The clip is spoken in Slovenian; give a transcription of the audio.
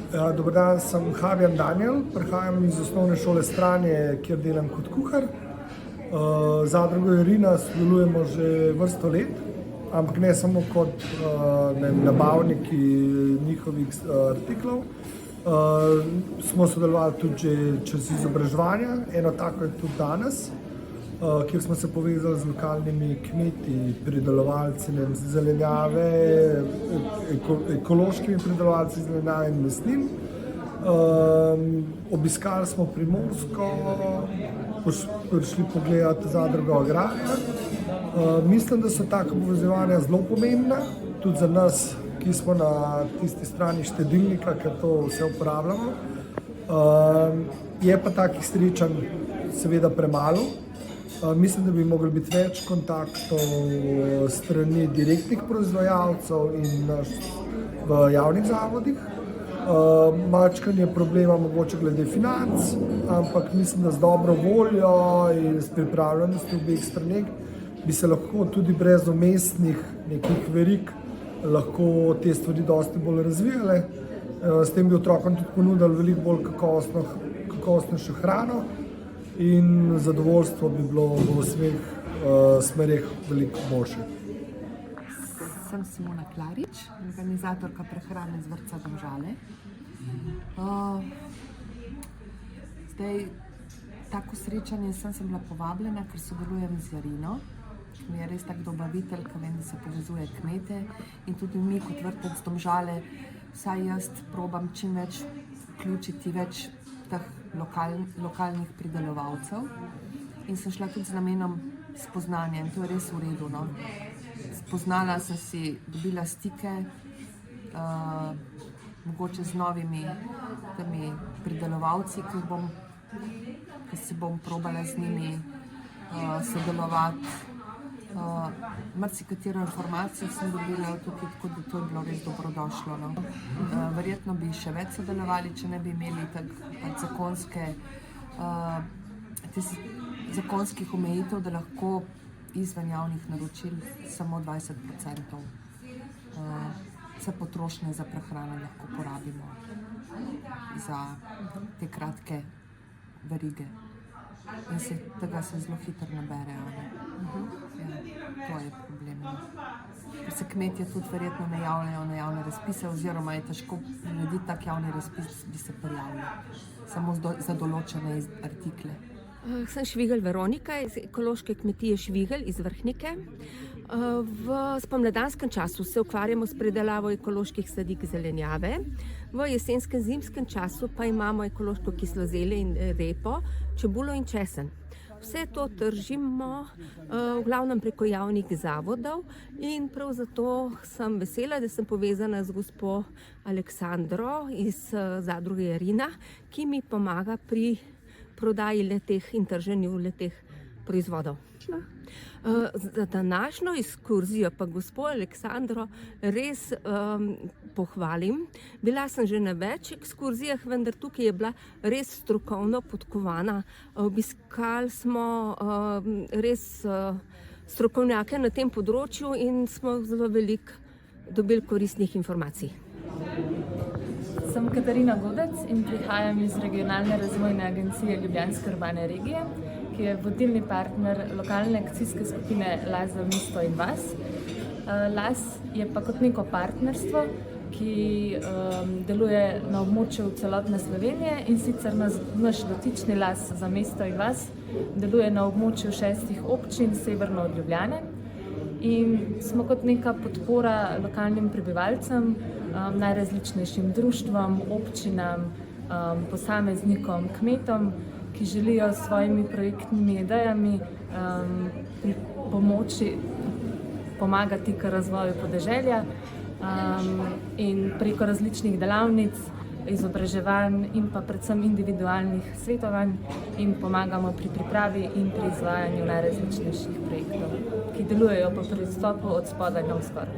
Dober dan, sem Habjan Danijel, prihajam iz osnovne šole Stranje, kjer delam kot kuhar. Z zadrugo Irina sodelujemo že vrsto let, ampak ne samo kot nabavniki njihovih artiklov. Smo sodelovali tudi že čez izobraževanja, eno tako je tudi danes, kjer smo se povezali z lokalnimi kmeti, pridelovalci zelenjave, ekološkimi pridelovalci zelenjave in mesnin. Obiskali smo Primorsko, prišli pogledati zadrugo Agrarna. Mislim, da so taka povezovanja zelo pomembna, tudi za nas, ki smo na tisti strani štedilnika, ker to vse uporabljamo. Je pa takih srečanj seveda premalo. Mislim, da bi mogli biti več kontaktov strani direktnih proizvajalcev in v javnih zavodih. Mačkanje problema mogoče glede financ, ampak mislim, da z dobro voljo in s pripravljenostjo obeh straneh bi se lahko tudi brez umestnih nekih verig lahko te stvari dosti bolj razvijale. S tem bi otrokom tudi ponudili veliko bolj kakovostnejšo hrano in zadovoljstvo bi bilo v vseh smereh veliko boljše. Sem Simona Klarič, organizatorka prehrane z vrtca Domžale. Tako srečanje sem bila povabljena, ker sodelujem z Irino, ki mi je res tak dobavitelj, ki vem, da se povezuje kmete, in tudi mi kot vrtec Domžale, vsaj jaz probam čim več vključiti več teh lokalnih pridelovalcev, in sem šla tudi z namenom spoznanja, in to je res v redu. Spoznala sem si, dobila stike, mogoče z novimi pridelovalci, ki si bom probala z njimi sodelovati. Marsikatero informacijo sem dobila tukaj, tako da to je bilo res dobrodošlo. Verjetno bi še več sodelovali, če ne bi imeli zakonskih omejitev, da lahko izven javnih naročil samo 20% vse potrošnje za prehrano lahko porabimo za te kratke verige. In tega se zelo hitro nabere. To je problem. Ker se kmetje tudi verjetno ne javljajo na javne razpise, oziroma je težko narediti tak javni razpis, bi se prijavili samo za določene artikle. Sem Švigelj Veronika iz ekološke kmetije Švigelj iz Vrhnike. V spomladanskem času se ukvarjamo s pridelavo ekoloških sadik zelenjave, v jesenskem zimskem času pa imamo ekološko kislo zelje in repo, čebulo in česen. Vse to tržimo v glavnem preko javnih zavodov in prav zato sem vesela, da sem povezana z gospo Aleksandro iz zadruge Irina, ki mi pomaga pri prodaji le-teh in trženju le-teh proizvodov. Za današnjo ekskurzijo pa gospo Aleksandro res pohvalim. Bila sem že na več ekskurzijah, vendar tukaj je bila res strokovno podkovana. Obiskali smo res strokovnjake na tem področju in smo zelo veliko dobili koristnih informacij. Sem Katarina Godec in prihajam iz Regionalne razvojne agencije Ljubljanske urbane regije, ki je vodilni partner lokalne akcijske skupine Las za mesto in vas. Las je pa kot neko partnerstvo, ki deluje na območju celotne Slovenije, in sicer naš dotični Las za mesto in vas deluje na območju 6 občin severno od Ljubljane. In smo kot neka podpora lokalnim prebivalcem, najrazličnejšim društvom, občinam, posameznikom, kmetom, ki želijo s svojimi projektnimi idejami pomagati k razvoju podeželja, in preko različnih delavnic, izobraževanj in pa predvsem individualnih svetovanj in pomagamo pri pripravi in pri izvajanju najrazličnejših projektov, ki delujejo po pristopu od spodaj navzgor.